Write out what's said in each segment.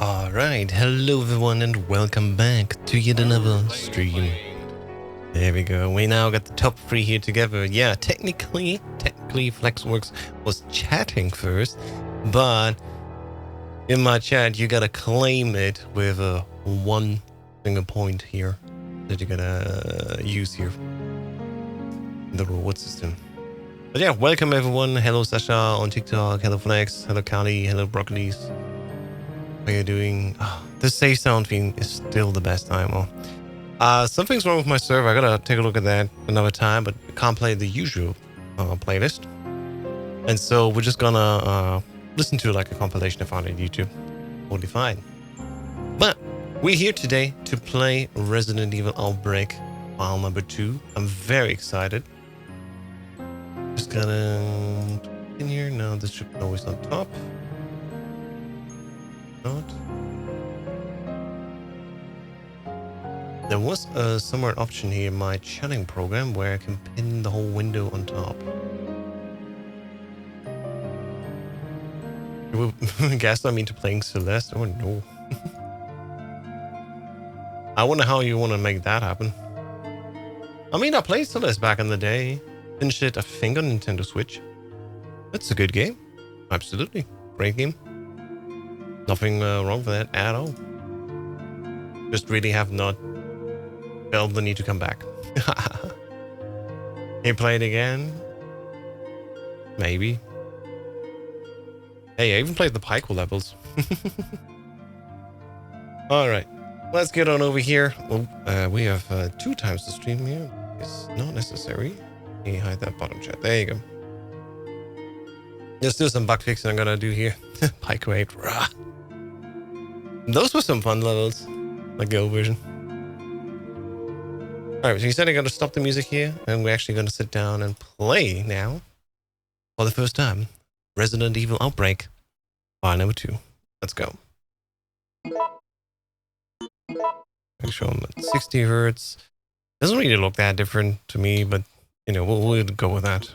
Alright, hello everyone and welcome back to yet another stream. There we go, we now got the top three here together. Yeah, technically Flexworks was chatting first, but in my chat you gotta claim it with a one single point here that you're gonna use here in the reward system. But yeah, welcome everyone. Hello Sasha on TikTok, hello Flex, hello Kali, hello Broccolis. How are you doing? Oh, this save sound thing is still the best time. Something's wrong with my server. I gotta take a look at that another time, but I can't play the usual playlist. And so we're just gonna listen to like a compilation I found on YouTube. Totally fine. But we're here today to play Resident Evil Outbreak File number 2. I'm very excited. Just gonna in here. No, this should be always on top. Not. There was somewhere an option here in my chatting program where I can pin the whole window on top. You will gaslight me into playing Celeste? Oh no. I wonder how you want to make that happen. I mean, I played Celeste back in the day. Finished it, I think, on Nintendo Switch. That's a good game. Absolutely. Great game. Nothing wrong with that at all. Just really have not felt the need to come back. Can you play it again? Maybe. Hey, I even played the Pyco levels. Alright, let's get on over here. Well, we have 2 times the stream here. It's not necessary. Let me hide that bottom chat. There you go. There's still some bug fixing I'm gonna do here. Pyco 8. Rah. Those were some fun levels, like the old version. Alright, so you said I gotta stop the music here, and we're actually gonna sit down and play now, for the first time, Resident Evil Outbreak File number 2. Let's go. Make sure I'm at 60 hertz. Doesn't really look that different to me, but you know, we'll go with that.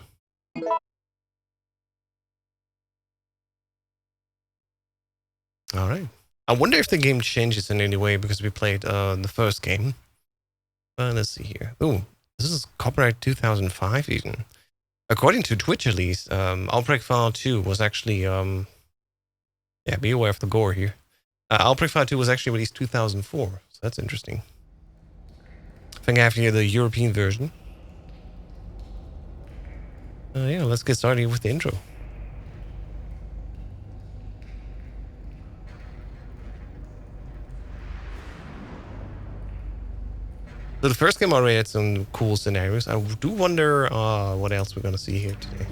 Alright. I wonder if the game changes in any way because we played the first game. Let's see here. Oh, this is copyright 2005 even. According to Twitch at least, Outbreak File 2 was actually... yeah, be aware of the gore here. Outbreak File 2 was actually released 2004, so that's interesting. I think I have here the European version. Yeah, let's get started with the intro. So the first game already had some cool scenarios. I do wonder what else we're going to see here today.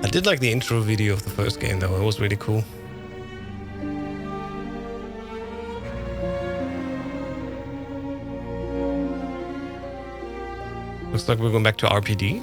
I did like the intro video of the first game though. It was really cool. Looks like we're going back to RPD.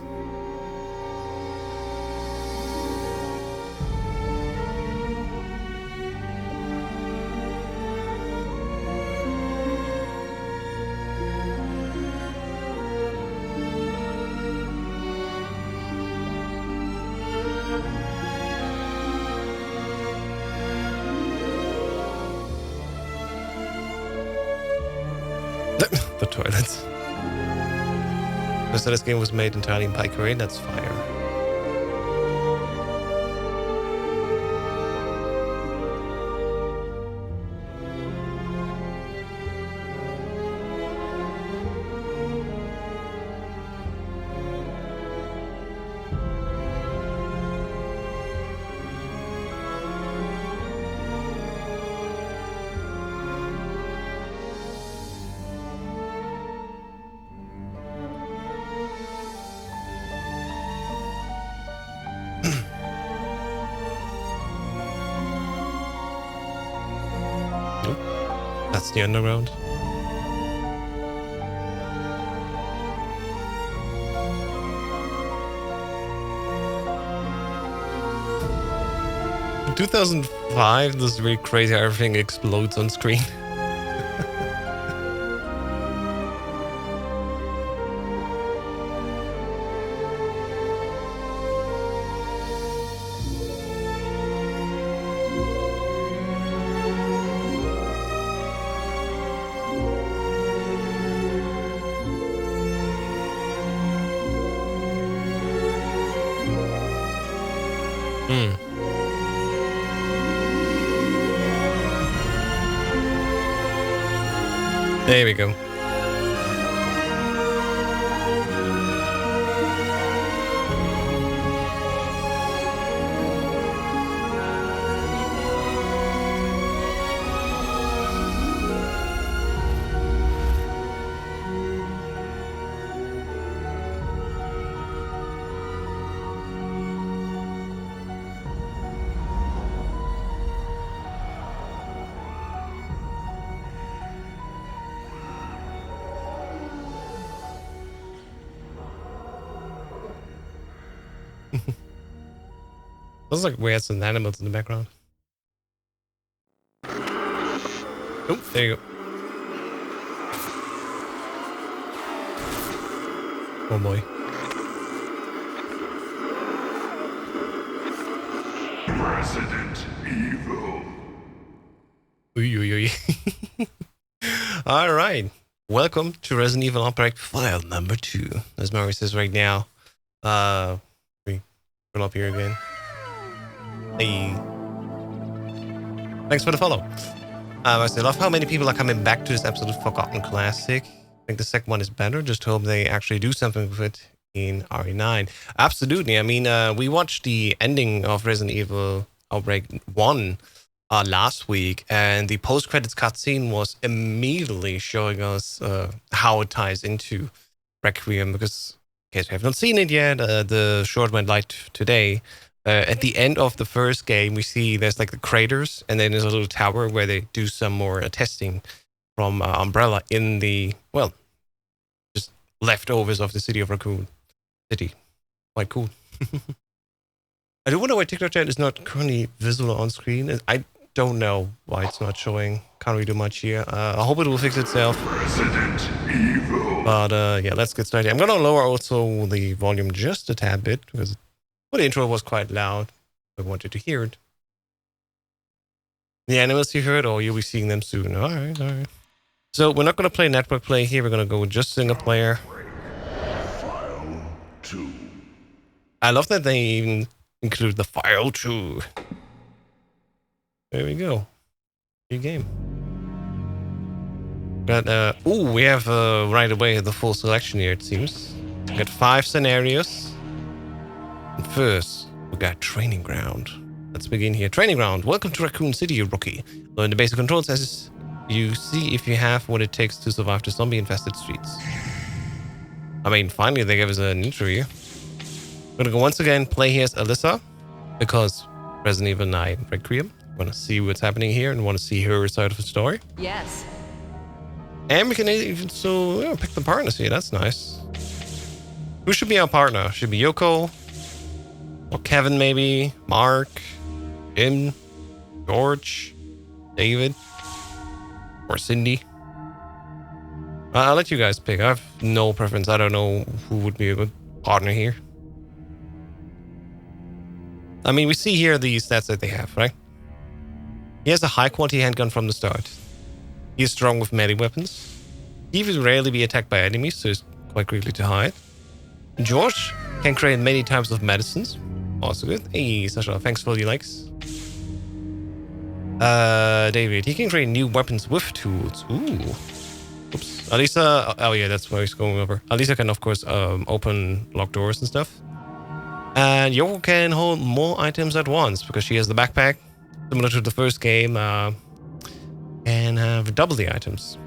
The toilets. So this game was made entirely in Pyco 8, that's fire. That's the underground. In 2000 5. This is really crazy how everything explodes on screen. There we go. Looks like we had some animals in the background. Oh, there you go. Oh boy. Resident Evil. All right. Welcome to Resident Evil Outbreak File number 2. As Mary says right now. We pull up here again. Hey. Thanks for the follow. I love how many people are coming back to this absolute forgotten classic. I think the second one is better. Just hope they actually do something with it in RE9. Absolutely. I mean, we watched the ending of Resident Evil Outbreak 1 last week, and the post-credits cutscene was immediately showing us how it ties into Requiem, because in case we have not seen it yet, the short went live today. At the end of the first game, we see there's like the craters, and then there's a little tower where they do some more testing from Umbrella in the, well, just leftovers of the city of Raccoon City. Quite cool. I do wonder why TikTok chat is not currently visible on screen. I don't know why it's not showing. Can't really do much here. I hope it will fix itself. Resident Evil. But yeah, let's get started. I'm gonna lower also the volume just a tad bit because the intro was quite loud. I wanted to hear it. The animals you heard, or you'll be seeing them soon. All right. So we're not gonna play network play here. We're gonna go with just single player. File 2. I love that they even include the file 2. There we go. Good game. But we have right away the full selection here. It seems we got 5 scenarios. And first, we got training ground. Let's begin here. Training ground. Welcome to Raccoon City, you rookie. Learn the basic controls as you see if you have what it takes to survive the zombie-infested streets. I mean, finally they gave us an intro here. We're gonna go once again play here as Alyssa, because Resident Evil 9 Requiem. Want to see what's happening here and want to see her side of the story. Yes. And we can even pick the partners here. That's nice. Who should be our partner? Should be Yoko, or Kevin maybe, Mark, Jim, George, David, or Cindy. I'll let you guys pick. I have no preference. I don't know who would be a good partner here. I mean, we see here the stats that they have, right? He has a high quality handgun from the start. He is strong with melee weapons. He will rarely be attacked by enemies, so he's quite quickly to hide. George can create many types of medicines. Also good. Hey, Sasha, thanks for the likes. David, he can create new weapons with tools. Ooh. Oops. Alyssa, oh yeah, that's where he's going over. Alyssa can, of course, open locked doors and stuff. And Yoko can hold more items at once because she has the backpack, similar to the first game, and have double the items.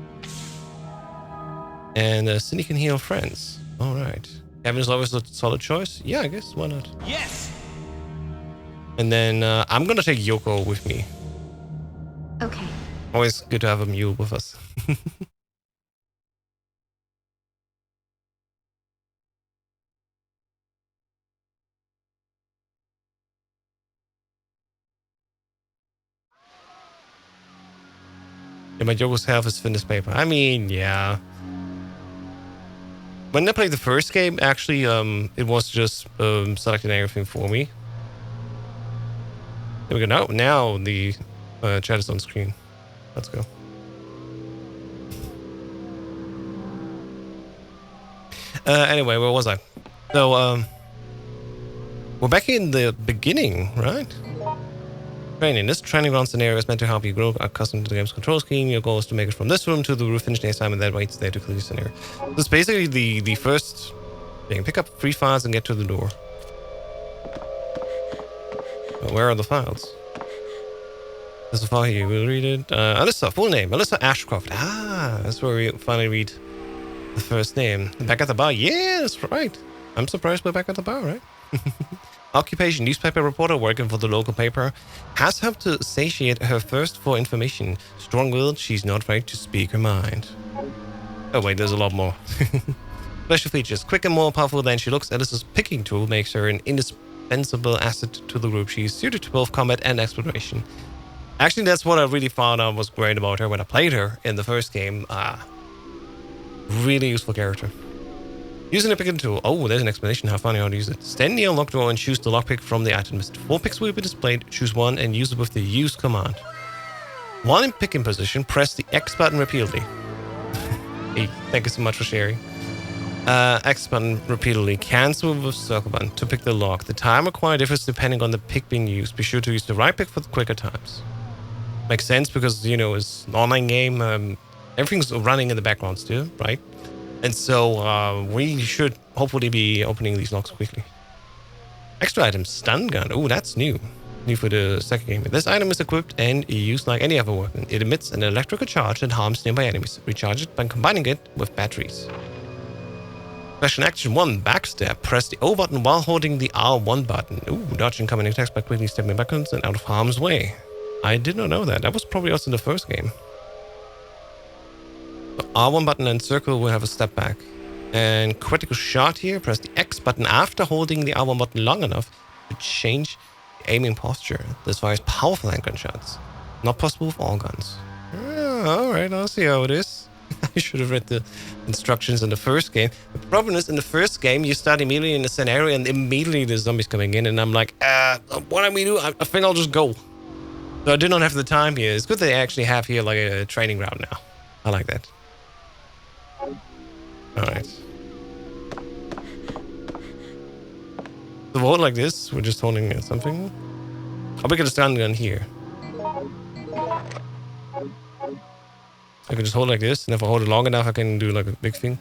And Cindy can heal friends. All right. Kevin is always a solid choice. Yeah, I guess. Why not? Yes. And then I'm going to take Yoko with me. Okay. Always good to have a mule with us. Yeah, but Yoko's health is fitness paper. I mean, yeah. When I played the first game, actually, it was just selecting everything for me. There we go. Now the chat is on screen. Let's go. Anyway, where was I? So, we're back in the beginning, right? Training. This training ground scenario is meant to help you grow accustomed to the game's control scheme. Your goal is to make it from this room to the roof, finish the assignment, that waits there to clear the scenario. So it's basically the first thing. Pick up 3 files and get to the door. Well, where are the files? There's a file here. We'll read it. Alyssa, full name. Alyssa Ashcroft. Ah, that's where we finally read the first name. Back at the bar. Yeah, that's right. I'm surprised we're back at the bar, right? Occupation, newspaper reporter working for the local paper. Has helped to satiate her thirst for information. Strong-willed, she's not afraid to speak her mind. Oh wait, there's a lot more. Special features. Quick and more powerful than she looks. Alyssa's picking tool makes her an indispensable asset to the group. She's suited to both combat and exploration. Actually, that's what I really found out was great about her when I played her in the first game. Really useful character. Using the picking tool. Oh, there's an explanation how funny how to use it. Stand near a locked door and choose the lockpick from the item list. 4 picks will be displayed. Choose one and use it with the use command. While in picking position, press the X button repeatedly. Hey, thank you so much for sharing. X button repeatedly. Cancel with circle button to pick the lock. The time required differs depending on the pick being used. Be sure to use the right pick for the quicker times. Makes sense because, you know, it's an online game. Everything's running in the background still, right? And so we should hopefully be opening these locks quickly. Extra item, stun gun. Oh, that's new. New for the second game. This item is equipped and used like any other weapon. It emits an electrical charge that harms nearby enemies. Recharge it by combining it with batteries. Special action 1, backstab. Press the O button while holding the R1 button. Ooh, dodge incoming attacks by quickly stepping backwards and out of harm's way. I did not know that. That was probably also in the first game. So R1 button and circle will have a step back. And critical shot here, press the X button after holding the R1 button long enough to change the aiming posture. This fires powerful handgun shots. Not possible with all guns. Alright, I'll see how it is. I should have read the instructions in the first game. The problem is, in the first game, you start immediately in a scenario and immediately the zombies coming in, and I'm like, what do we do? I think I'll just go. So I did not have the time here. It's good they actually have here like a training ground now. I like that. Alright. So hold like this. We're just holding something. I'll pick a stun gun here. I can just hold like this, and if I hold it long enough, I can do like a big thing.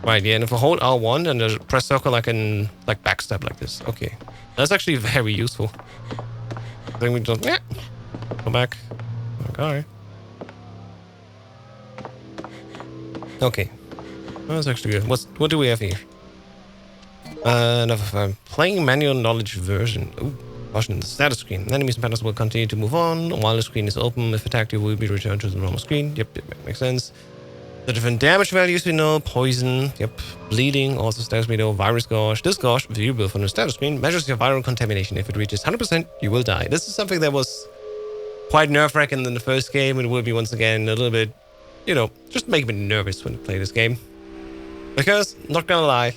Right, yeah, and if I hold R1 and just press circle, I can like backstab like this. Okay. That's actually very useful. Then we just go back. Okay. Okay. That's actually good. What do we have here? Another playing manual knowledge version. Ooh, caution, the status screen. Enemies and battles will continue to move on while the screen is open. If attacked, you will be returned to the normal screen. Yep, makes sense. The different damage values we know. Poison, yep. Bleeding, also status we know. Virus gauge. This gauge, viewable from the status screen, measures your viral contamination. If it reaches 100%, you will die. This is something that was quite nerve-wracking in the first game. It will be once again a little bit, you know, just make me nervous when I play this game. Because, not gonna lie,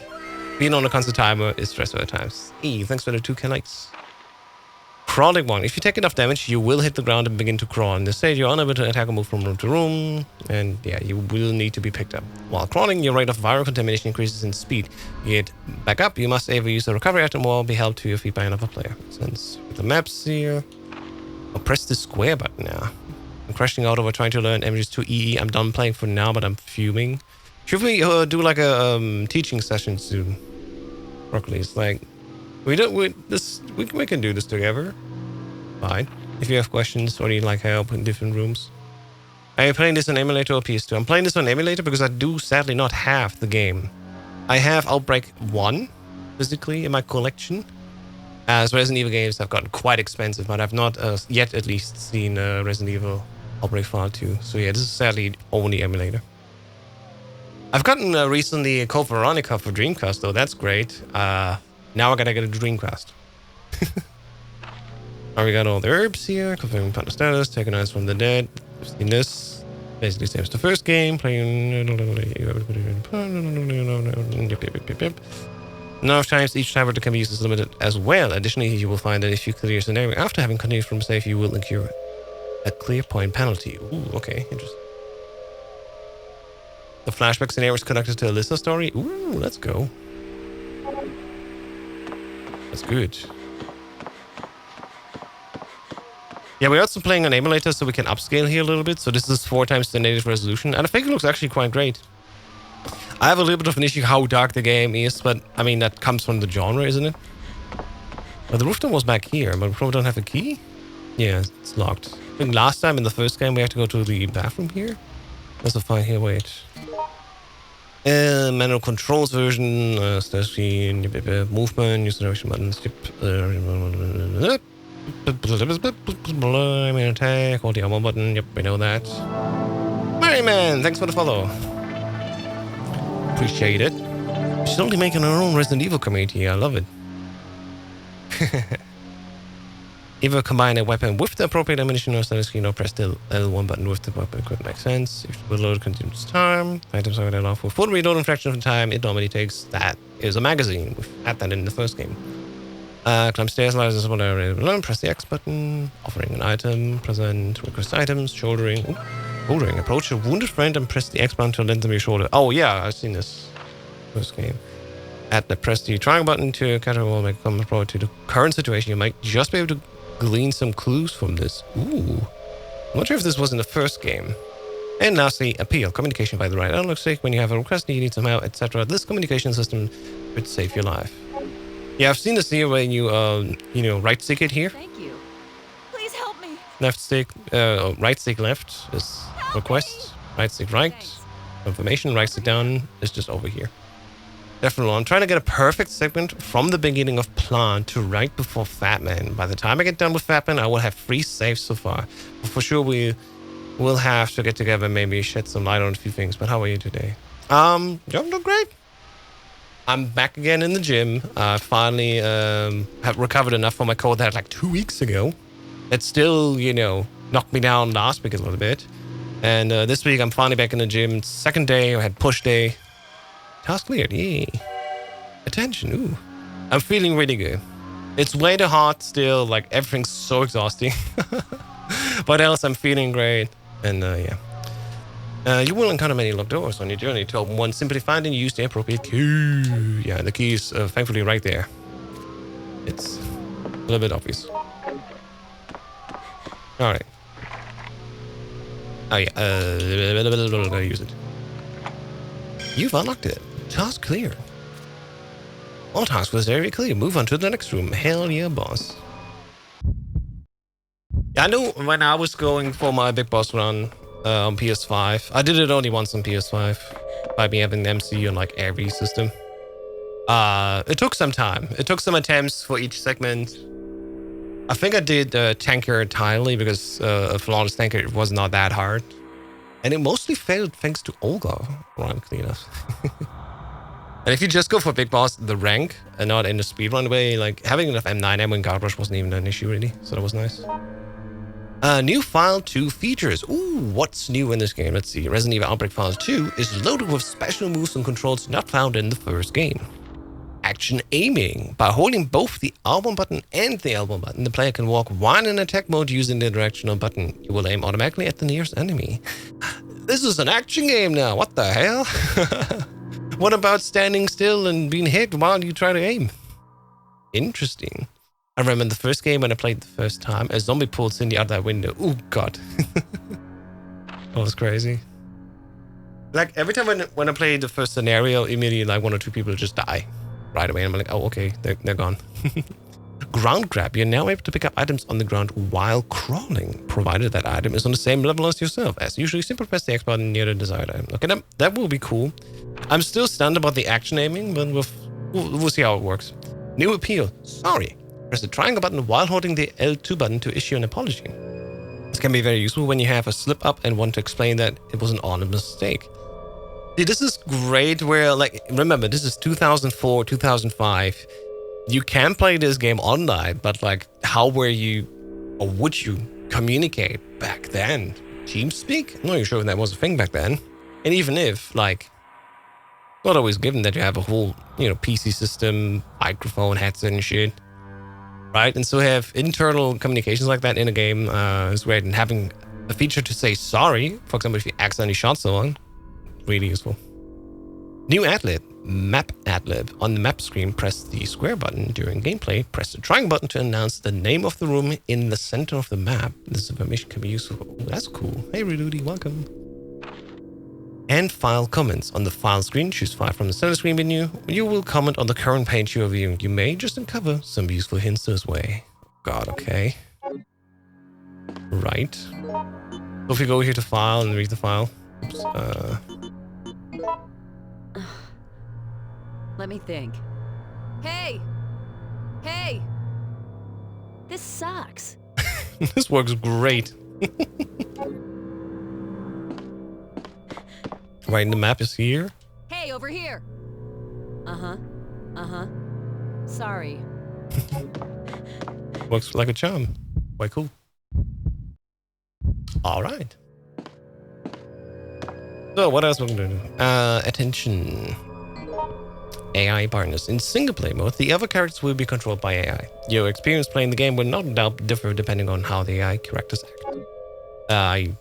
being on a constant timer is stressful at times. Thanks for the 2k likes. Crawling 1. If you take enough damage, you will hit the ground and begin to crawl. In this stage, you're unable to attack or move from room to room. And yeah, you will need to be picked up. While crawling, your rate of viral contamination increases in speed. You get back up, you must either use a recovery item or be held to your feet by another player. Since with the maps here, I'll press the square button now. I'm crashing out over trying to learn images to EE. I'm done playing for now, but I'm fuming. Should we do like a teaching session soon? Broccoli, it's like we can do this together. Fine. If you have questions or need like help in different rooms. Are you playing this on emulator or PS2? I'm playing this on emulator because I do sadly not have the game. I have Outbreak 1 physically in my collection. As Resident Evil games have gotten quite expensive, but I've not yet at least seen Resident Evil Outbreak File 2. So yeah, this is sadly only emulator. I've gotten recently a Code Veronica for Dreamcast though. That's great. Now I gotta get a Dreamcast. Oh, we got all the herbs here. Confirming partner status. Taking eyes from the dead. We've seen this. Basically same as the first game. Playing... Number of times each tablet can be used is limited as well. Additionally, you will find that if you clear a scenario after having continued from save, you will incur a clear point penalty. Ooh, okay, interesting. The flashback scenario is connected to Alyssa's story. Ooh, let's go. That's good. Yeah, we're also playing on emulator, so we can upscale here a little bit. So this is 4 times the native resolution, and I think it looks actually quite great. I have a little bit of an issue how dark the game is, but I mean, that comes from the genre, isn't it? But the rooftop was back here, but we probably don't have a key? Yeah, it's locked. I think last time in the first game we had to go to the bathroom here. There's a fine here, wait. Manual controls version, start screen, movement, use the direction button, skip. Attack, hold the armor button, yep, we know that. Merryman, thanks for the follow. Appreciate it. She's only making her own Resident Evil community. I love it. Either combine a weapon with the appropriate ammunition or status screen, or press the L1 button with the weapon. Could make sense. If the reload consumes time, items are that off for full reloading fraction of the time it normally takes. That is a magazine. We've had that in the first game. Climb stairs, license, whatever. Press the X button. Offering an item. Present. Request items. Shouldering. Ooh. Shouldering. Approach a wounded friend and press the X button to lend them your shoulder. Oh yeah, I've seen this first game. Press the triangle button to catapult make come approach to the current situation. You might just be able to glean some clues from this. Ooh. I'm not sure if this was in the first game. And lastly, appeal. Communication by the right analog stick. When you have a request, you need some help, etc. This communication system could save your life. Yeah, I've seen this here when you, right stick it here. Thank you. Please help me. Left stick, right stick left is request. Right stick right. Thanks. Confirmation. Right stick down is just over here. Definitely. I'm trying to get a perfect segment from the beginning of Plant to right before Fatman. By the time I get done with Fatman, I will have 3 saves so far. But for sure, we will have to get together, maybe shed some light on a few things. But how are you today? I'm doing great. I'm back again in the gym. I finally have recovered enough from my cold that I had like 2 weeks ago. It still, knocked me down last week a little bit. And this week, I'm finally back in the gym. Second day, I had push day. Task cleared, yay. Attention, ooh. I'm feeling really good. It's way too hot still, like everything's so exhausting. But else, I'm feeling great. And yeah. You will encounter many locked doors on your journey to open one. Simply find and use the appropriate key. Yeah, the key is thankfully right there. It's a little bit obvious. Alright. Oh yeah, gotta use it. You've unlocked it. Task clear. All tasks was very clear. Move on to the next room. Hell yeah, boss. Yeah, I know when I was going for my big boss run on PS5, I did it only once on PS5 by me having the MC on like every system. It took some time. It took some attempts for each segment. I think I did Tanker entirely because Flawless Tanker was not that hard. And it mostly failed thanks to Olga, ironically enough. And if you just go for Big Boss, the rank, and not in the speedrun way, like having enough M9 ammo and Guard Rush wasn't even an issue really, so that was nice. New File 2 features. Ooh, what's new in this game? Let's see. Resident Evil Outbreak File 2 is loaded with special moves and controls not found in the first game. Action aiming. By holding both the R1 button and the L1 button, the player can walk while in attack mode using the directional button. You will aim automatically at the nearest enemy. This is an action game now. What the hell? What about standing still and being hit while you try to aim? Interesting. I remember the first game when I played the first time, a zombie pulls in the other window. Oh god. That was crazy. Like every time when I played the first scenario, immediately like 1 or 2 people just die right away. And I'm like, oh, okay, they're gone. Ground grab. You're now able to pick up items on the ground while crawling, provided that item is on the same level as yourself. As usually, simply press the X button near the desired item. Okay, that will be cool. I'm still stunned about the action aiming, but we'll see how it works. New appeal. Sorry. Press the triangle button while holding the L2 button to issue an apology. This can be very useful when you have a slip up and want to explain that it was an honest mistake. See, this is great where, like, remember, this is 2004, 2005. You can play this game online, but, like, how were you Or would you communicate back then? TeamSpeak? I'm not even sure that was a thing back then. And even if, like, not always given that you have a whole, PC system, microphone, headset and shit. Right? And so have internal communications like that in a game is great. And having a feature to say sorry, for example, if you accidentally shot someone, really useful. New adlib, map adlib. On the map screen, press the square button. During gameplay, press the triangle button to announce the name of the room in the center of the map. This information can be useful. Oh, that's cool. Hey, Rudy, welcome. And file comments. On the file screen, choose file from the center screen menu. You will comment on the current page you are viewing. You may just uncover some useful hints this way. God, okay. Right. So if you go here to file and read the file. Oops, Let me think. Hey! Hey! This sucks. This works great. Right, the map is here. Hey, over here! Uh-huh. Uh-huh. Sorry. Works like a charm. Quite cool. Alright. So, what else we're going to do? Attention. AI partners. In single player mode, the other characters will be controlled by AI. Your experience playing the game will not doubt differ depending on how the AI characters act. I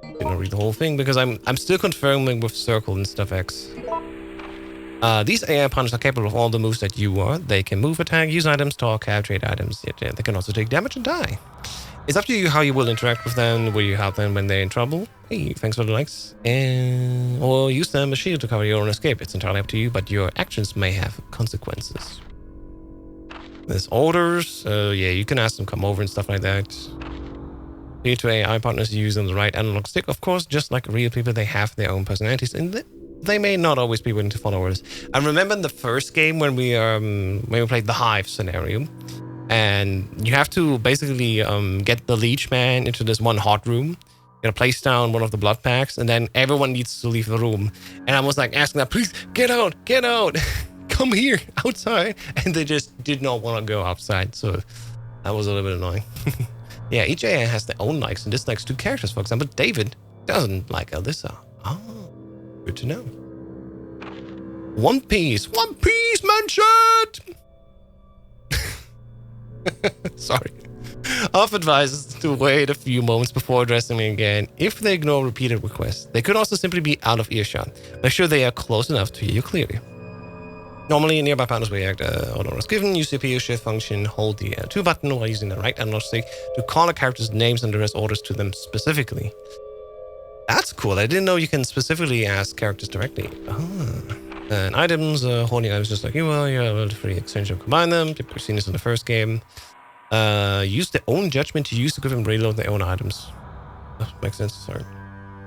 didn't read the whole thing because I'm still confirming with Circle and Stuff X. These AI partners are capable of all the moves that you are. They can move, attack, use items, talk, trade items. Yet they can also take damage and die. It's up to you how you will interact with them. Will you help them when they're in trouble? Hey, thanks for the likes. Or use them as a shield to cover your own escape. It's entirely up to you, but your actions may have consequences. There's orders. Yeah, you can ask them to come over and stuff like that. Here to AI partners, you use them the right analog stick. Of course, just like real people, they have their own personalities, and they may not always be willing to follow orders. I remember in the first game when we played the Hive scenario, and you have to basically get the leech man into this one hot room. You gotta place down one of the blood packs, and then everyone needs to leave the room. And I was like asking them, please get out, come here, outside. And they just did not want to go outside. So that was a little bit annoying. Yeah, each AI has their own likes and dislikes to characters. For example, David doesn't like Alyssa. Oh, good to know. One Piece mentioned! Sorry. Hau5 advises to wait a few moments before addressing me again. If they ignore repeated requests, they could also simply be out of earshot. Make sure they are close enough to hear you clearly. Normally, nearby partners will react on orders given. Use CPU shift function, hold the L2 button while using the right analog stick to call a character's names and address orders to them specifically. That's cool. I didn't know you can specifically ask characters directly. And items, holding items just like you will. You're able to free exchange and combine them. You've seen this in the first game. Use their own judgment to use to give them reload their own items. That makes sense. Sorry.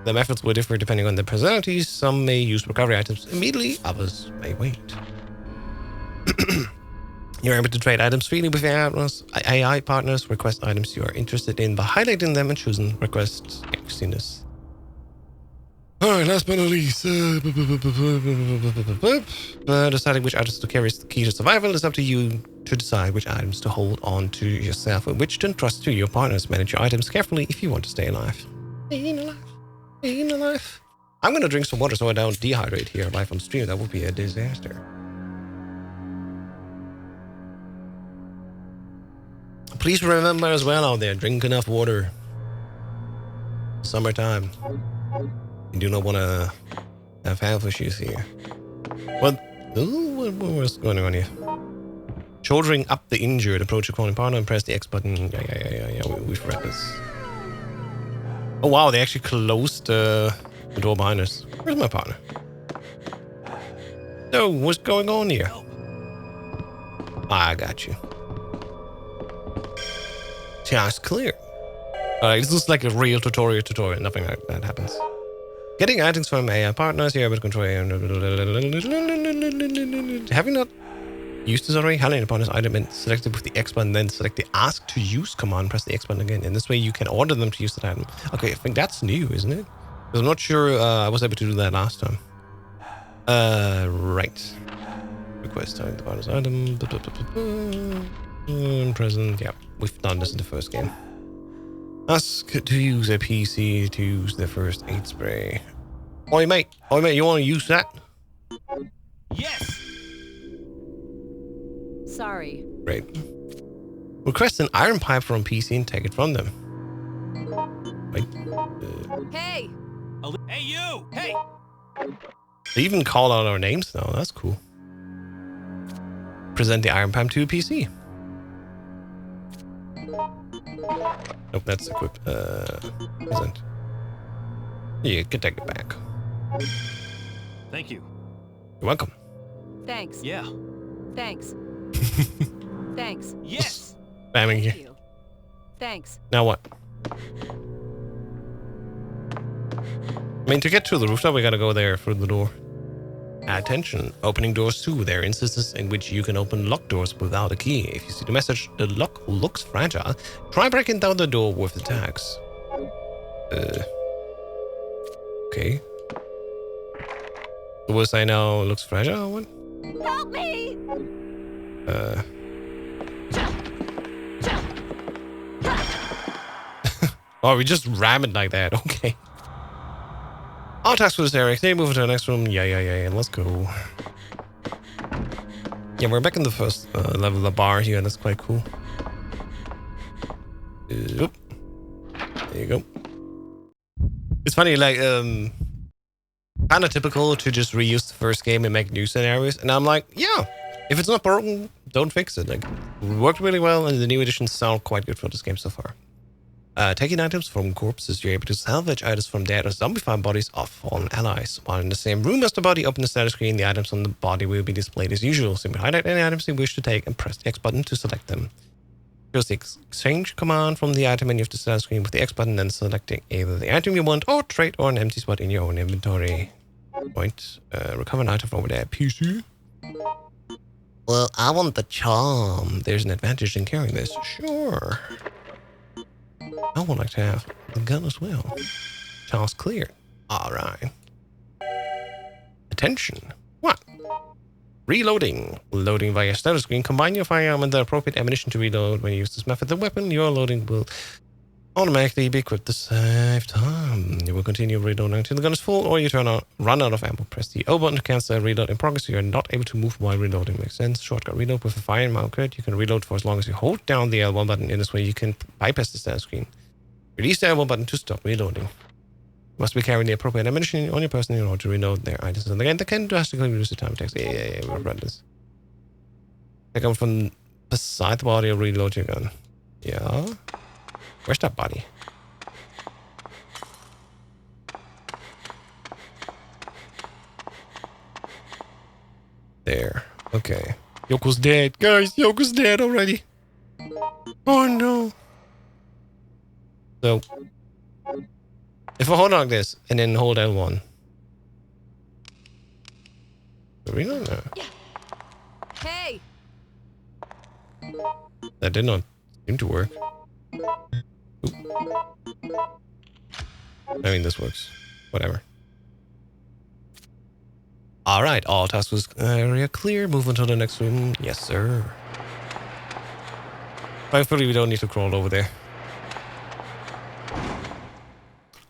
The methods will differ depending on their personalities. Some may use recovery items immediately. Others may wait. You're able to trade items freely with AI partners. Request items you are interested in by highlighting them and choosing requests. Yeah, you've seen this. Alright, last but not least, deciding which items to carry is the key to survival. It's up to you to decide which items to hold on to yourself and which to entrust to your partners. Manage your items carefully if you want to stay alive. Staying alive. I'm gonna drink some water so I don't dehydrate here live on stream. That would be a disaster. Please remember as well out there, drink enough water. Summertime. You do not want to have health issues here. What? Ooh, what's going on here? Shouldering up the injured, approach your calling partner and press the X button. Yeah. We've read this. Oh wow, they actually closed the door behind us. Where's my partner? So, what's going on here? I got you. Just clear. Alright, this is like a real tutorial. Nothing like that happens. Getting items from AI partners here, but control. Have you not used this already? Highlight upon this item and select it with the X button, then select the Ask to Use command, press the X button again. And this way you can order them to use that item. Okay, I think that's new, isn't it? Because I'm not sure I was able to do that last time. Right. Request the item. Present. Yeah, we've done this in the first game. Ask to use a PC to use the first aid spray. Oi mate, you want to use that? Yes! Sorry. Great. Request an iron pipe from PC and take it from them. Wait. Hey! Hey, you! Hey! They even call out our names now. That's cool. Present the iron pipe to a PC. Nope, that's equipped. Present. Yeah, get that back. Thank you. You're welcome. Thanks. Yeah. Thanks. Thanks. Yes! Spamming Thank here. you. Thanks. Now what? I mean, to get to the rooftop, we gotta go there through the door. Attention, opening doors too. There are instances in which you can open locked doors without a key. If you see the message, the lock looks fragile, try breaking down the door with the tags. Okay. So was I now looks fragile? What? Help me! Oh, we just ram it like that. Okay. All tasks for this area. Can you move to the next room? Yeah. Let's go. Yeah, we're back in the first level of the bar here, and that's quite cool. Oop. There you go. It's funny, like, kind of typical to just reuse the first game and make new scenarios. And I'm like, yeah, if it's not broken, don't fix it. Like, it worked really well, and the new additions sound quite good for this game so far. Taking items from corpses, you're able to salvage items from dead or zombified bodies of fallen allies. While in the same room as the body, open the status screen, the items on the body will be displayed as usual. Simply highlight any items you wish to take and press the X button to select them. Choose the exchange command from the item menu of the status screen with the X button, then selecting either the item you want or trade or an empty spot in your own inventory. Point. Recover an item from over there. PC. Well, I want the charm. There's an advantage in carrying this. Sure. I would like to have the gun as well. Task cleared. Alright. Attention. What? Reloading. Loading via status screen. Combine your firearm and the appropriate ammunition to reload. When you use this method, the weapon you're loading will automatically be equipped to save time. You will continue reloading until the gun is full, or you run out of ammo. Press the O button to cancel a reload in progress so you're not able to move while reloading. Makes sense. Shortcut reload with a firearm upgrade. You can reload for as long as you hold down the L1 button. In this way, you can bypass the status screen. Release the L1 button to stop reloading. You must be carrying the appropriate ammunition on your person in order to reload their items. And again, that can drastically reduce the time it takes. Yeah, we've read this. I come from beside the body or reload your gun. Yeah. Where's that body? There. Okay. Yoko's dead. Guys, Yoko's dead already. Oh no. So, if I hold on like this and then hold L1. Reload? No. Hey! That did not seem to work. Oop. I mean, this works. Whatever. Alright, all tasks was area clear. Move on to the next room. Yes, sir. Thankfully, we don't need to crawl over there.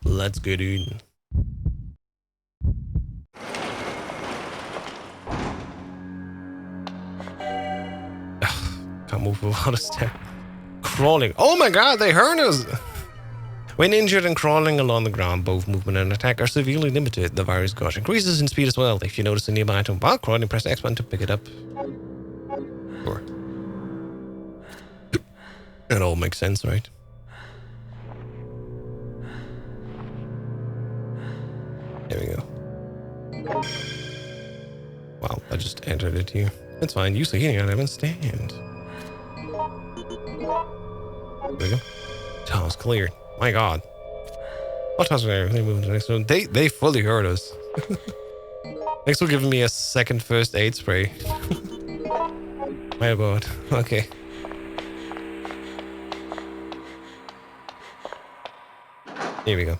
Let's get in. Can't move without a step. Crawling. Oh my god, they hurt us! When injured and crawling along the ground, both movement and attack are severely limited. The virus gauge increases in speed as well. If you notice a nearby item while crawling, press the X button to pick it up. Sure. It all makes sense, right? There we go. Wow, I just entered it here. That's fine. Use the healing item and stand. There we go. Task cleared. My god. What task cleared? They move to the next one. They fully hurt us. Thanks for giving me a second first aid spray. My god. Okay. Here we go.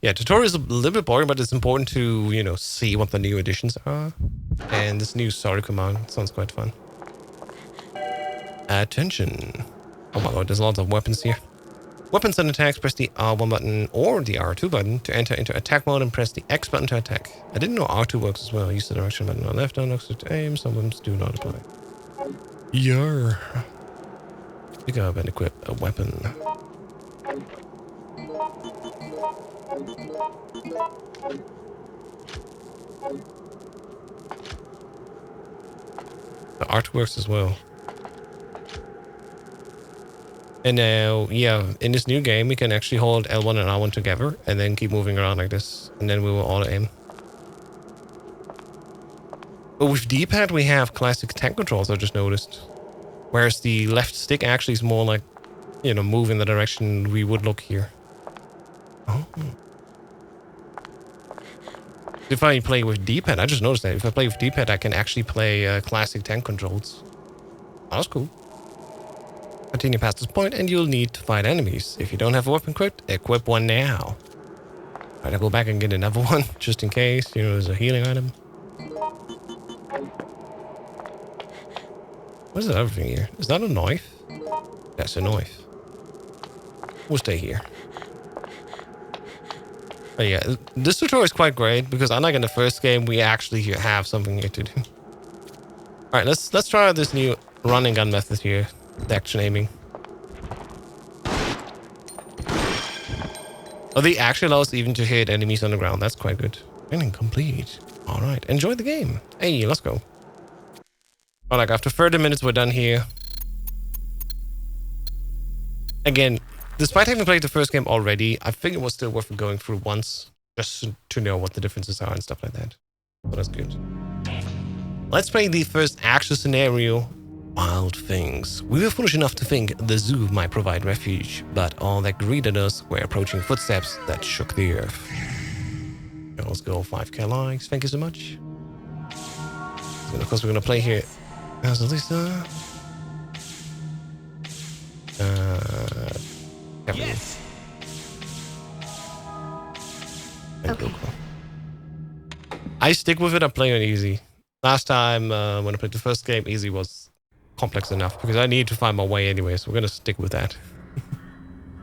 Yeah, tutorial is a little bit boring, but it's important to, you know, see what the new additions are. And this new sorry command sounds quite fun. Attention. Oh my lord, there's lots of weapons here. Weapons and attacks, press the R1 button or the R2 button to enter into attack mode and press the X button to attack. I didn't know R2 works as well. Use the direction button on left unlocks to aim. Some weapons do not apply. Yarr. Pick up and equip a weapon. The R2 works as well. And now, yeah, in this new game, we can actually hold L1 and R1 together and then keep moving around like this. And then we will auto aim. But with D-pad, we have classic tank controls, I just noticed. Whereas the left stick actually is more like, you know, move in the direction we would look here. Oh. If I play with D-pad, I just noticed that. If I play with D-pad, I can actually play classic tank controls. That was cool. Continue past this point and you'll need to fight enemies. If you don't have a weapon equip one now. Alright, I'll go back and get another one just in case, you know, there's a healing item. What is that other thing here? Is that a knife? That's a knife. We'll stay here. But yeah, this tutorial is quite great because unlike in the first game, we actually have something here to do. Alright, let's try out this new run and gun method here. The action aiming. Oh, they actually allow us even to hit enemies on the ground. That's quite good. Training complete. Alright, enjoy the game. Hey, let's go. Alright, after 30 minutes, we're done here. Again, despite having played the first game already, I think it was still worth going through once. Just to know what the differences are and stuff like that. So that's good. Let's play the first actual scenario. Wild things. We were foolish enough to think the zoo might provide refuge, but all that greeted us were approaching footsteps that shook the earth. Let's go 5k likes. Thank you so much. And of course, we're gonna play here as Alyssa. Yes. Okay. I stick with it. I play on easy. Last time when I played the first game, easy was complex enough because I need to find my way anyway, so we're gonna stick with that.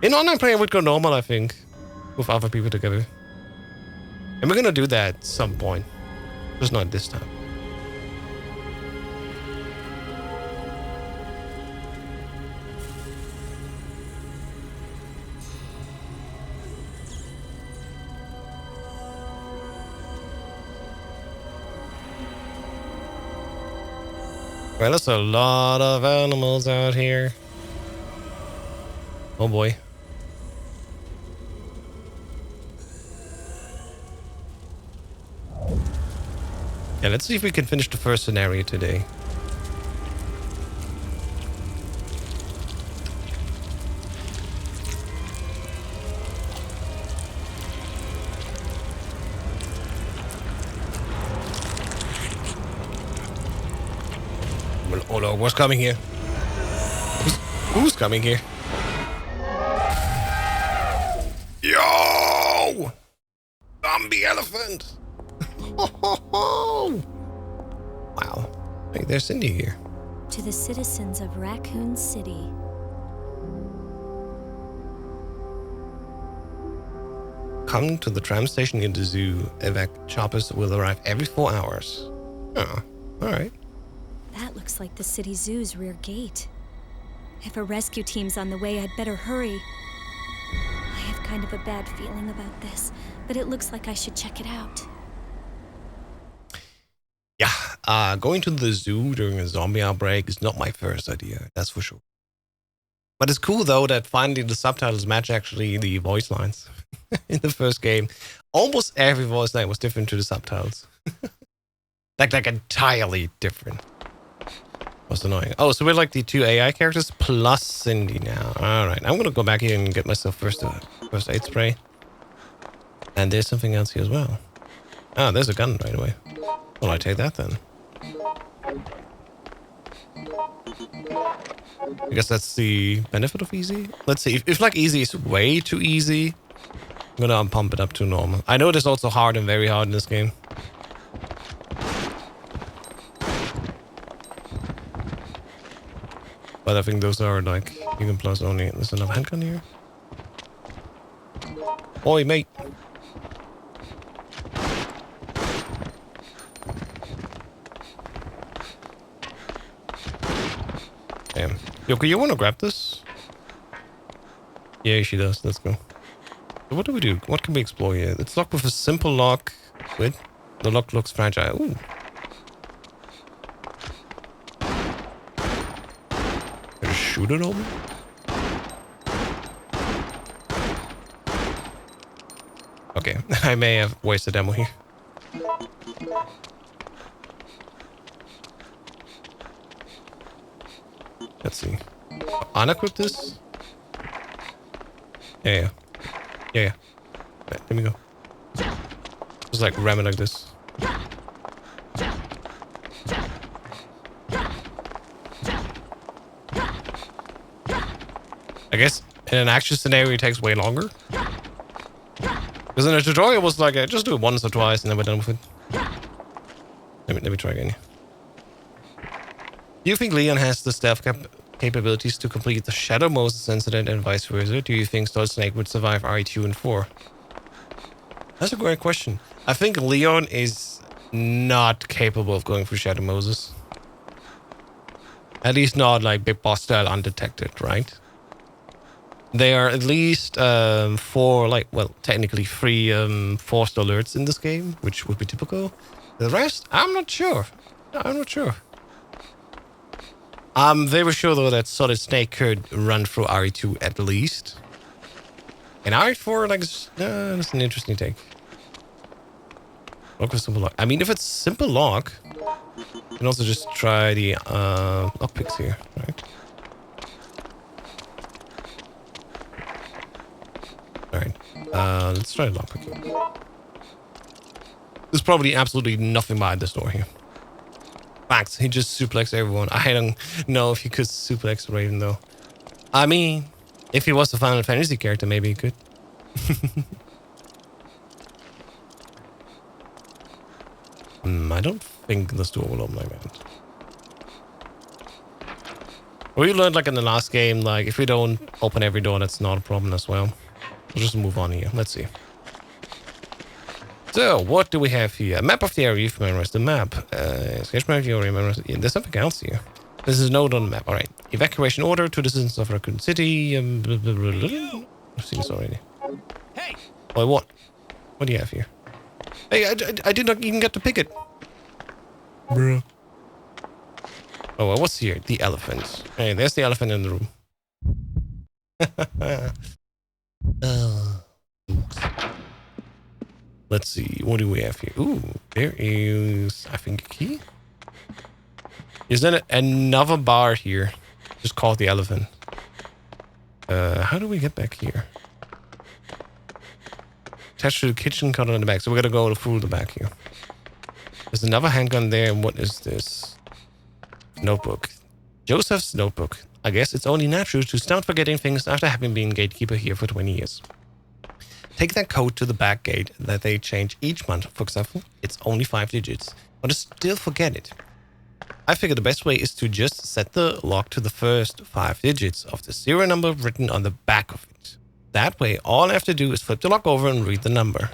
In online play, I would go normal, I think, with other people together. And we're gonna do that at some point, just not this time. Well, there's a lot of animals out here. Oh boy. Yeah, let's see if we can finish the first scenario today. Oh no, what's coming here? Who's coming here? Yo! Zombie elephant! Wow. Hey, there's Cindy here. To the citizens of Raccoon City. Come to the tram station in the zoo. Evac choppers will arrive every 4 hours. Oh, alright. That looks like the city zoo's rear gate. If a rescue team's on the way, I'd better hurry. I have kind of a bad feeling about this, but it looks like I should check it out. Yeah, going to the zoo during a zombie outbreak is not my first idea, that's for sure. But it's cool though that finally the subtitles match actually the voice lines. In the first game, almost every voice line was different to the subtitles. like entirely different. What's annoying? Oh, so we're like the 2 AI characters plus Cindy now. All right, I'm gonna go back here and get myself first aid spray. And there's something else here as well. Oh, there's a gun right away. Well, I take that then. I guess that's the benefit of easy. Let's see. If like easy is way too easy, I'm gonna pump it up to normal. I know there's also hard and very hard in this game. But I think those are like You can plus only. There's another handgun here. Oi, mate. Damn. Yoko, you want to grab this? Yeah, she does. Let's go. So what do we do? What can we explore here? It's locked with a simple lock. Wait. The lock looks fragile. Ooh. Gotta shoot it open? Okay, I may have wasted ammo here. Let's see. Unequip this? Yeah. Right, let me go. Just like ram it like this. I guess in an action scenario it takes way longer. Because in the tutorial it was like, just do it once or twice and then we're done with it. Let me try again. Do you think Leon has the stealth capabilities to complete the Shadow Moses incident and vice versa? Do you think Solid Snake would survive RE2 and 4? That's a great question. I think Leon is not capable of going through Shadow Moses. At least not like Big Boss style undetected, right? There are at least technically 3 forced alerts in this game, which would be typical. The rest, I'm not sure. I'm very sure though that Solid Snake could run through RE2 at least. And RE4, that's an interesting take. Lock with simple lock. I mean, if it's simple lock, you can also just try the lockpicks here, right? Alright, let's try the lockpick. There's probably absolutely nothing behind this door here. Facts, he just suplexed everyone. I don't know if he could suplex Raven though. I mean, if he was a Final Fantasy character, maybe he could. I don't think this door will open like that. We learned like in the last game, like if we don't open every door, that's not a problem as well. We'll just move on here. Let's see. So, what do we have here? A map of the area. You've memorized the map. Sketch map, you already memorized. Yeah, there's something else here. This is a note on the map. Alright. Evacuation order to the citizens of Raccoon City. I've seen this already. Hey! Oh, what? What do you have here? Hey, I did not even get to pick it. Bruh. Oh, well, what's here? The elephant. Hey, there's the elephant in the room. Let's see. What do we have here? Ooh, there is, I think, a key. Is there another bar here? Just called the elephant. How do we get back here? Attached to the kitchen counter in the back. So we're gonna go through the back here. There's another handgun there. And what is this? Notebook. Joseph's notebook. I guess it's only natural to start forgetting things after having been gatekeeper here for 20 years. Take that code to the back gate that they change each month. For example, it's only 5 digits, but I still forget it. I figure the best way is to just set the lock to the first 5 digits of the serial number written on the back of it. That way, all I have to do is flip the lock over and read the number.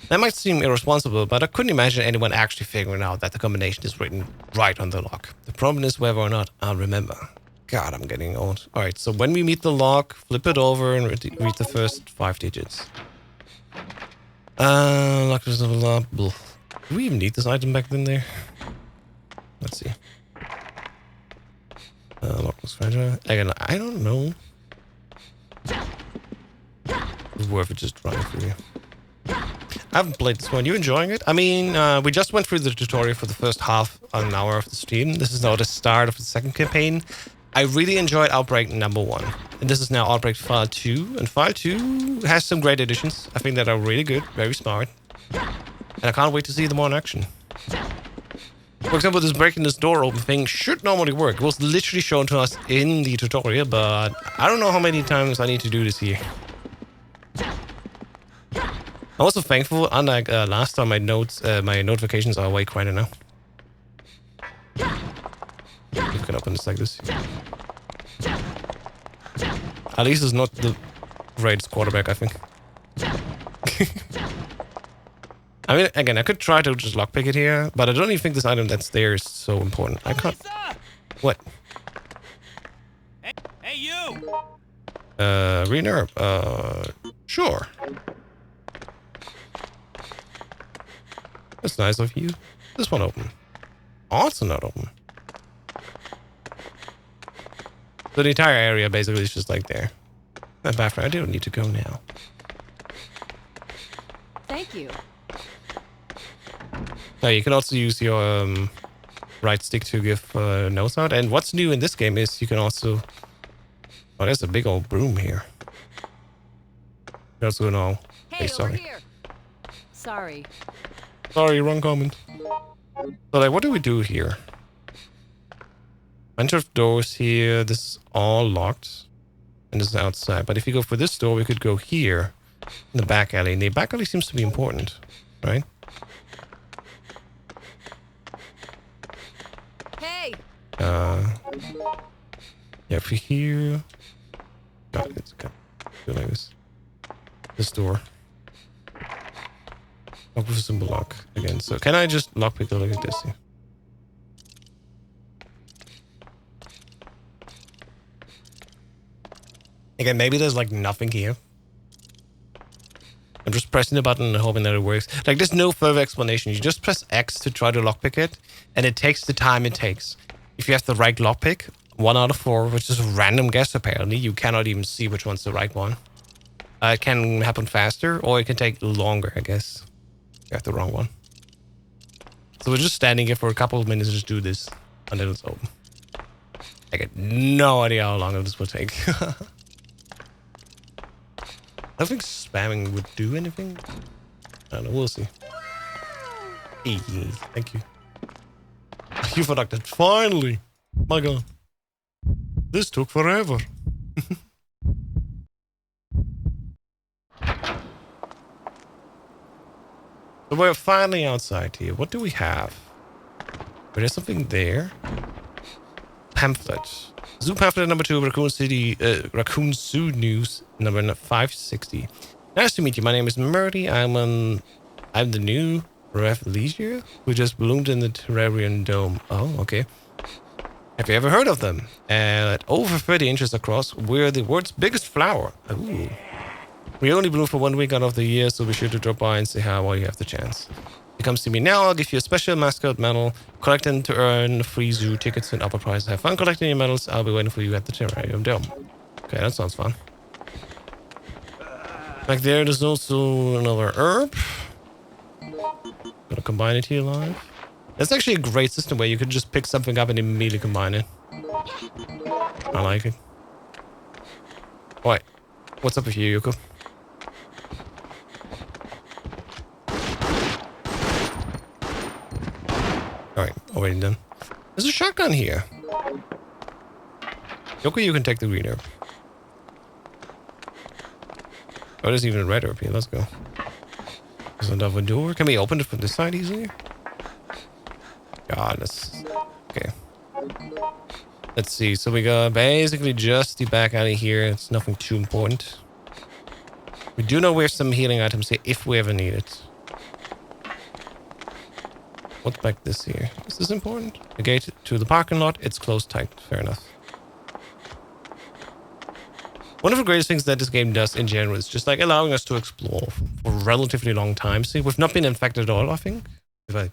That might seem irresponsible, but I couldn't imagine anyone actually figuring out that the combination is written right on the lock. The problem is whether or not I'll remember. God, I'm getting old. Alright, so when we meet the lock, flip it over and read the first 5 digits. Lock is level up. Do we even need this item back then there? Let's see. Lock was fragile. Again, I don't know. It's worth it just trying for you. I haven't played this one. You enjoying it? I mean, we just went through the tutorial for the first half an hour of the stream. This is now the start of the second campaign. I really enjoyed Outbreak number 1. And this is now Outbreak File 2. And File 2 has some great additions. I think that are really good, very smart. And I can't wait to see them more in action. For example, this breaking this door open thing should normally work. It was literally shown to us in the tutorial, but I don't know how many times I need to do this here. I'm also thankful, unlike last time, my notifications are way quieter now. You can open this like this. Alyssa is not the greatest quarterback, I think. I mean, again, I could try to just lockpick it here, but I don't even think this item that's there is so important. I can't... Alyssa! What? Hey, you! Renerve. Sure. That's nice of you. This one open. Also not open. So the entire area basically is just like there. That bathroom. I don't need to go now. Thank you. Now you can also use your right stick to give notes out. And what's new in this game is you can also... Oh, there's a big old broom here. That's good all. Hey, over sorry. here. Sorry. Sorry, wrong comment. So like, what do we do here? Bunch of doors here. This is all locked. And this is outside. But if you go for this door, we could go here. In the back alley. And the back alley seems to be important. Right? Hey. Yeah, if we here... God, it's good. Go like this. This door. Lock with symbol lock again. So can I just lockpick the look at this here? Again, maybe there's like nothing here. I'm just pressing the button and hoping that it works. Like there's no further explanation. You just press X to try to lockpick it, and it takes the time it takes. If you have the right lockpick, 1 out of 4, which is a random guess apparently, you cannot even see which one's the right one. It can happen faster, or it can take longer, I guess. You have the wrong one. So we're just standing here for a couple of minutes to just do this until it's open. I get no idea how long this will take. I don't think spamming would do anything. I don't know, we'll see. Hey, thank you. You for that. Finally! My god. This took forever. So we're finally outside here. What do we have? There's something there. Pamphlet. Zoo pamphlet number 2, Raccoon Zoo News number 560. Nice to meet you. My name is Murdy. I'm the new Rev Leisure who just bloomed in the terrarium dome. Oh, okay. Have you ever heard of them? At over 30 inches across, we're the world's biggest flower. Ooh. We only bloom for 1 week out of the year, so be sure to drop by and say hi while you have the chance. If you come see me now, I'll give you a special mascot medal. Collect them to earn free zoo tickets and upper prize. Have fun collecting your medals. I'll be waiting for you at the terrarium dome. Okay, that sounds fun. Back there's also another herb. Gonna combine it here live. That's actually a great system where you can just pick something up and immediately combine it. I like it. Alright. What's up with you, Yoko? Alright, already done. There's a shotgun here. Yoko, you can take the green herb. Oh, there's even a red herb here. Let's go. There's another door. Can we open it from this side easily? God, that's... Okay. Let's see. So we got basically just the back alley here. It's nothing too important. We do know where some healing items here if we ever need it. What's back this here? Is this important? The gate to the parking lot. It's closed tight. Fair enough. One of the greatest things that this game does in general is just like allowing us to explore for a relatively long time. See, we've not been infected at all, I think. If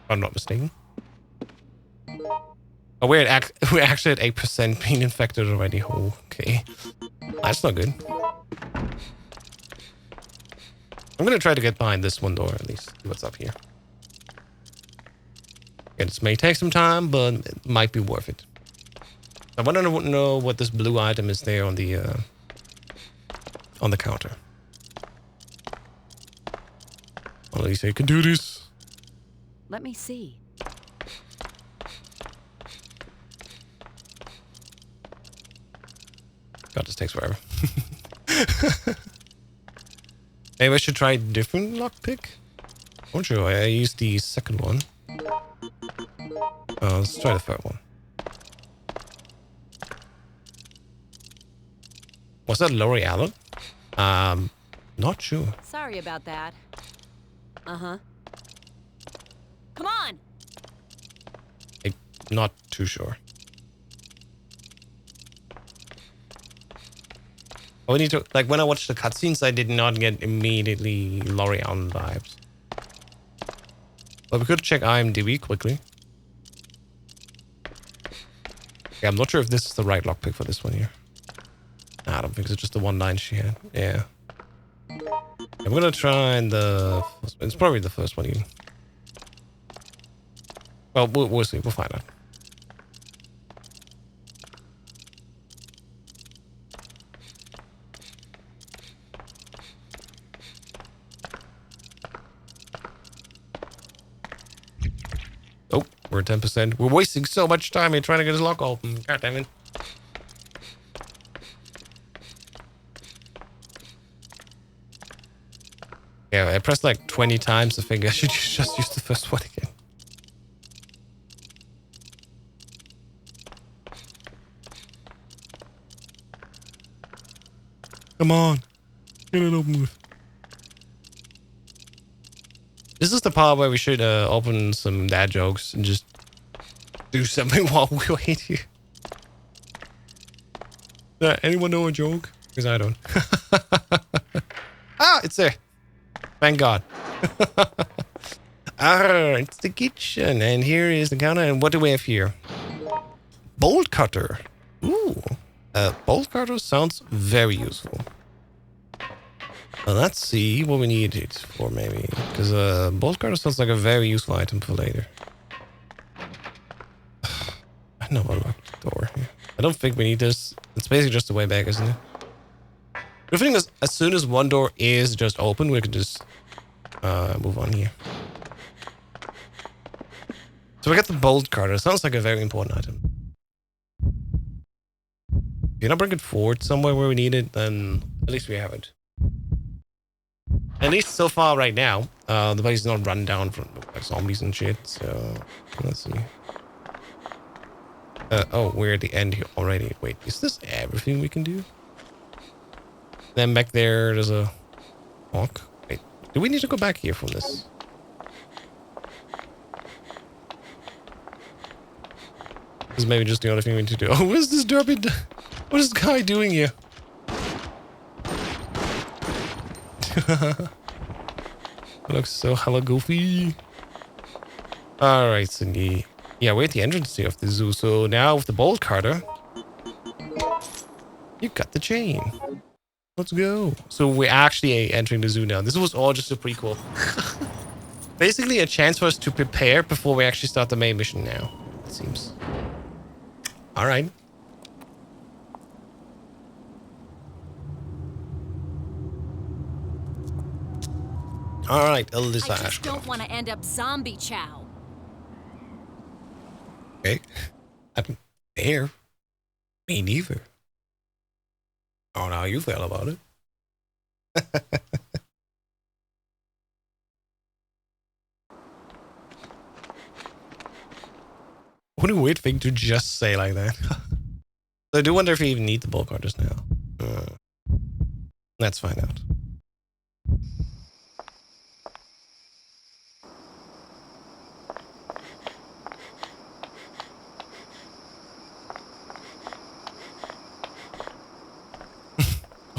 I'm not mistaken. Oh, we're actually at 8% being infected already. Oh, okay. That's not good. I'm going to try to get behind this one door at least. See what's up here. Yeah, this may take some time, but it might be worth it. I want to know what this blue item is there on the counter. Well, at least I can do this. Let me see. God, this takes forever. Maybe I should try a different lockpick. Or should I use the second one? Let's try the third one. Was that Lori Allen? Not sure. Sorry about that. Uh-huh. Come on! I'm not too sure. Oh, we need to, like, when I watched the cutscenes, I did not get immediately Lori Allen vibes. But we could check IMDb quickly. Yeah, I'm not sure if this is the right lockpick for this one here. Nah, I don't think it's just the one line she had. Yeah. I'm gonna try the... It's probably the first one even. Well, we'll see. We'll find out. Oh, we're at 10%. We're wasting so much time here trying to get this lock open. God damn it. Yeah, I pressed like 20 times. I think I should just use the first one again. Come on. Get it open with. This is the part where we should open some dad jokes and just do something while we wait here. Anyone know a joke? Because I don't. Ah, it's there. Thank God. It's the kitchen. And here is the counter. And what do we have here? Bolt cutter. Ooh. Bolt cutter sounds very useful. Well, let's see what we need it for, maybe. Because bolt cutter sounds like a very useful item for later. I know I locked the door here. I don't think we need this. It's basically just the way back, isn't it? The thing is, as soon as one door is just open, we can just move on here. So we got the bolt cutter. Sounds like a very important item. If you not bring it forward somewhere where we need it, then at least we have it. At least so far right now, the place is not run down from like zombies and shit. So let's see. Oh, we're at the end here already. Wait, is this everything we can do? Then back there's a hawk. Wait, do we need to go back here from this? This is maybe just the only thing we need to do. Oh, what is this derby? What is this guy doing here? It looks so hella goofy. Alright, Cindy. Yeah, we're at the entrance here of the zoo. So now with the bolt cutter, you got the chain. Let's go. So we're actually entering the zoo now. This was all just a prequel. Basically a chance for us to prepare before we actually start the main mission now, it seems. Alright. Alright, Alyssa I just Ashcroft. don't want to end up zombie chow. Okay. I'm there. Me neither. I don't know how you feel about it. What a weird thing to just say like that. So I do wonder if you even need the bulk cutters now. Let's find out.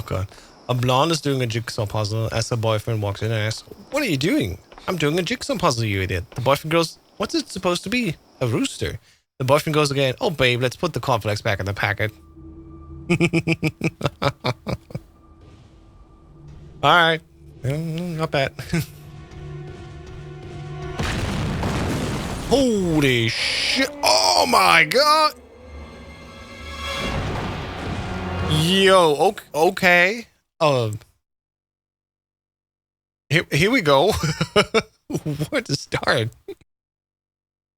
God. A blonde is doing a jigsaw puzzle as her boyfriend walks in and asks, "What are you doing?" "I'm doing a jigsaw puzzle, you idiot." The boyfriend goes, "What's it supposed to be? A rooster?" The boyfriend goes again, "Oh, babe, let's put the cornflakes back in the packet." Alright. Not bad. Holy shit. Oh my God. Yo, okay. Here we go. Where to start?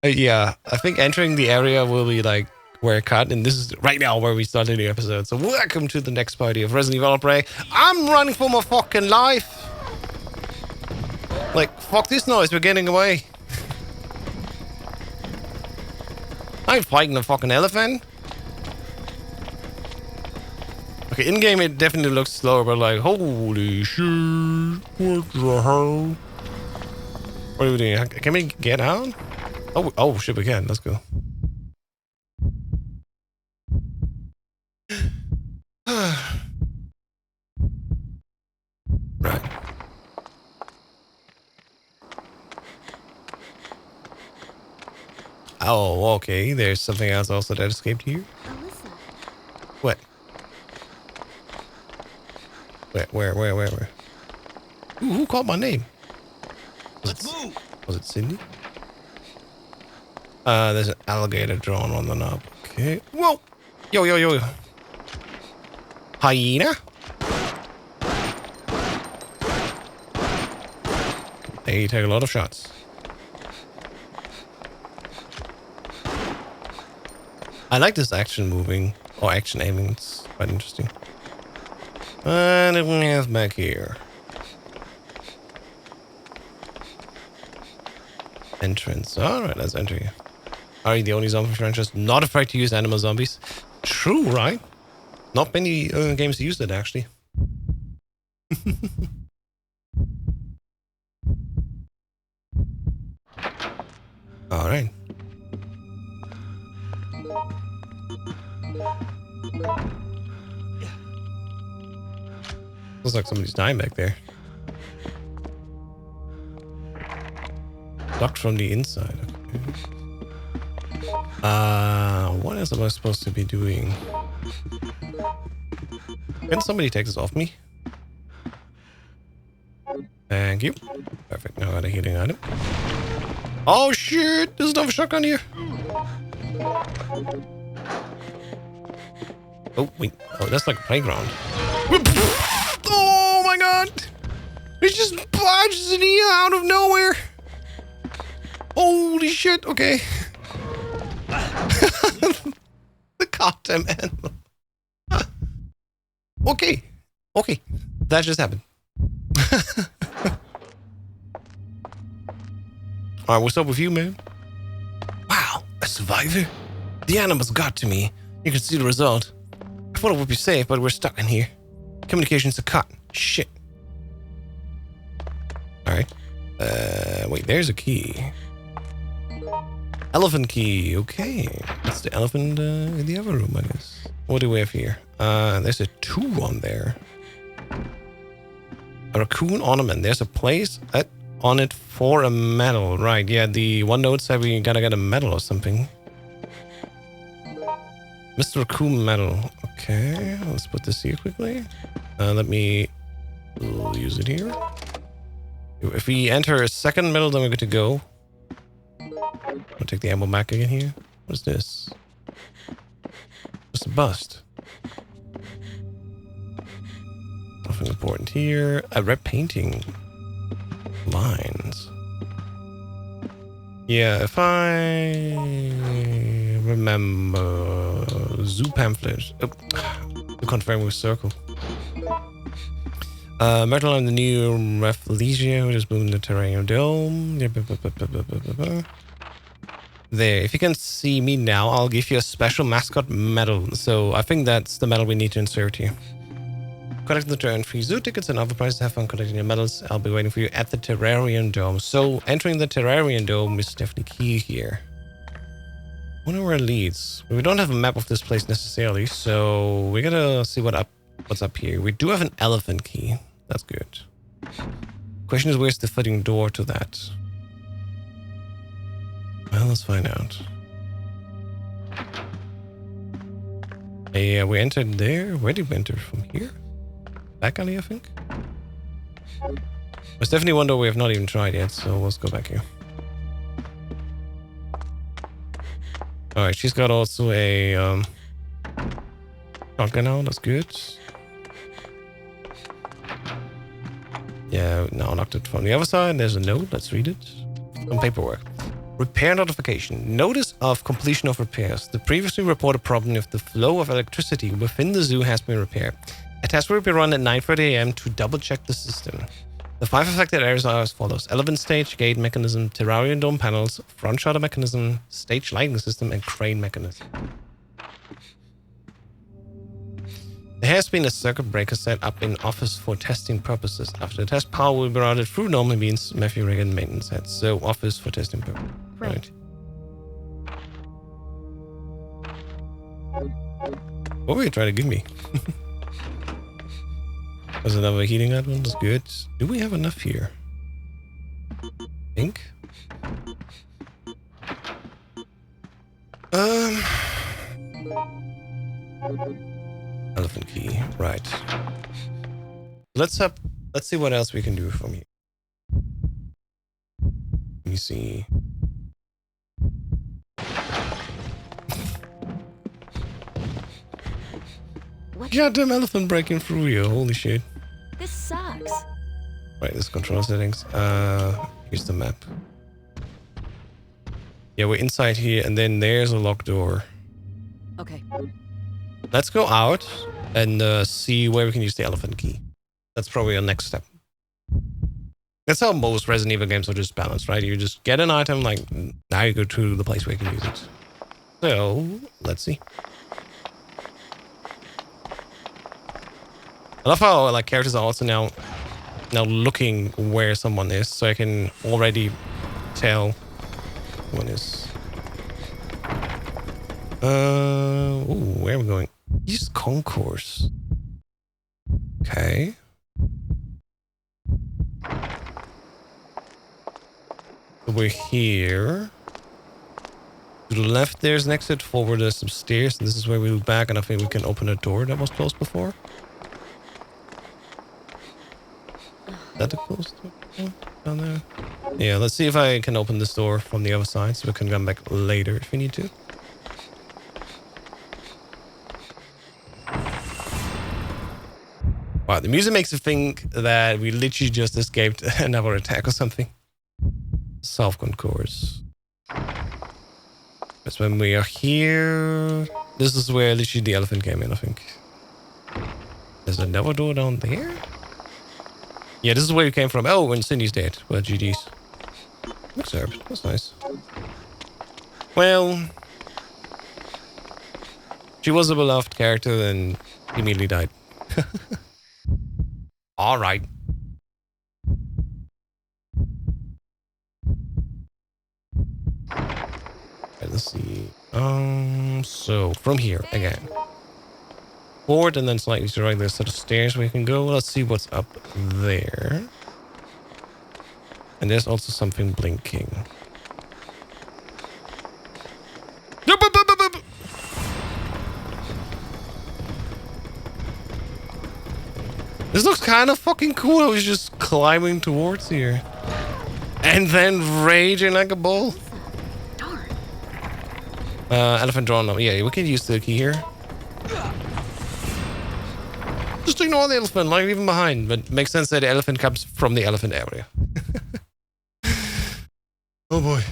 Yeah, I think entering the area will be like where it cut, and this is right now where we started the episode. So welcome to the next party of Resident Evil Outbreak. I'm running for my fucking life. Like, fuck this noise, we're getting away. I ain't fighting a fucking elephant. Okay, in game it definitely looks slower, but like, holy shit, what the hell? What are we doing? Can we get out? Oh shit, we can. Let's go. Right. Oh, okay. There's something else also that escaped here. Alyssa. What? Where? Ooh, who called my name? Let's move. Was it Cindy? There's an alligator drawn on the knob. Okay. Whoa! Yo. Hyena? They take a lot of shots. I like this action moving, or action aiming. It's quite interesting. And it we have back here. Entrance. Alright, let's enter here. Are you the only zombie franchise not afraid to use animal zombies? True, right? Not many games use it, actually. Alright. Looks like somebody's dying back there. Locked from the inside. Okay. What else am I supposed to be doing? Can somebody take this off me? Thank you. Perfect. Now I got a healing item. Oh shit! There's another shotgun here. Oh wait. Oh, that's like a playground. Oh my god! It just barges in here out of nowhere. Holy shit! Okay. The goddamn animal. Okay. That just happened. Alright, what's up with you, man? Wow, a survivor? The animals got to me. You can see the result. I thought it would be safe, but we're stuck in here. Communications are cut. Shit. Alright. Wait, there's a key. Elephant key. Okay. That's the elephant in the other room, I guess. What do we have here? There's a 2 on there. A raccoon ornament. There's a place on it for a medal. Right, yeah, the one note said we gotta get a medal or something. Mr. Raccoon medal. Okay, let's put this here quickly. Let me use it here. If we enter a second medal, then we're good to go. I'll take the ammo back again here. What is this? Just a bust. Nothing important here. A red painting. Lines. Yeah, if I remember, zoo pamphlet. Oh, to confirm with circle. Metal on the new Rafflesia, who just moved in the Terrarium Dome. There, if you can see me now, I'll give you a special mascot medal. So I think that's the medal we need to insert here. Collecting the turn free zoo tickets and other prizes. Have fun collecting your medals. I'll be waiting for you at the Terrarium Dome. So entering the Terrarium Dome is definitely key here. I wonder where it leads. We don't have a map of this place necessarily, so we gotta see what's up here. We do have an elephant key. That's good. Question is, where's the fitting door to that? Well, let's find out. Yeah, we entered there. Where did we enter? From here? Back alley, I think. There's definitely one door we have not even tried yet, so let's go back here. Alright, she's got also a shotgun now, that's good. Yeah, now unlocked it from the other side. There's a note, let's read it. Some paperwork. Repair notification. Notice of completion of repairs. The previously reported problem with the flow of electricity within the zoo has been repaired. A test will be run at 9:30 a.m. to double-check the system. The 5 affected areas are as follows. Elephant stage, gate mechanism, terrarium dome panels, front shutter mechanism, stage lighting system, and crane mechanism. There has been a circuit breaker set up in office for testing purposes. After the test, power will be routed through normal means. Matthew Regan maintenance sets. So office for testing purposes. Right. What were you trying to give me? There's another heating item. That's good. Do we have enough here? Think. Elephant key. Right. Let's see what else we can do from here. Let me see. Goddamn elephant breaking through here. Holy shit. This sucks. Right, this control settings. Here's the map. Yeah, we're inside here, and then there's a locked door. Okay. Let's go out and see where we can use the elephant key. That's probably our next step. That's how most Resident Evil games are just balanced, right? You just get an item, like, now you go to the place where you can use it. So, let's see. I love how, like, characters are also now looking where someone is, so I can already tell who one is. Ooh, where are we going? Use concourse. Okay. So we're here. To the left there's an exit, forward there's some stairs, and this is where we look back, and I think we can open a door that was closed before. Is that the closed door down there? Yeah, let's see if I can open this door from the other side, so we can come back later if we need to. Wow, the music makes you think that we literally just escaped another attack or something. South concourse. That's when we are here. This is where literally the elephant came in, I think. There's another door down there? Yeah, this is where you came from. Oh, when Cindy's dead. Well, GG's. Looks herb. That's nice. Well, she was a beloved character and immediately died. All right. Okay, let's see. So from here again. Forward and then slightly to the right. There's a set of stairs we can go. Let's see what's up there. And there's also something blinking. This looks kind of fucking cool. I was just climbing towards here. And then raging like a bull. Darn. Elephant drawn up. Yeah, we can use the key here. Just ignore the elephant, like even behind. But it makes sense that the elephant comes from the elephant area. Oh boy.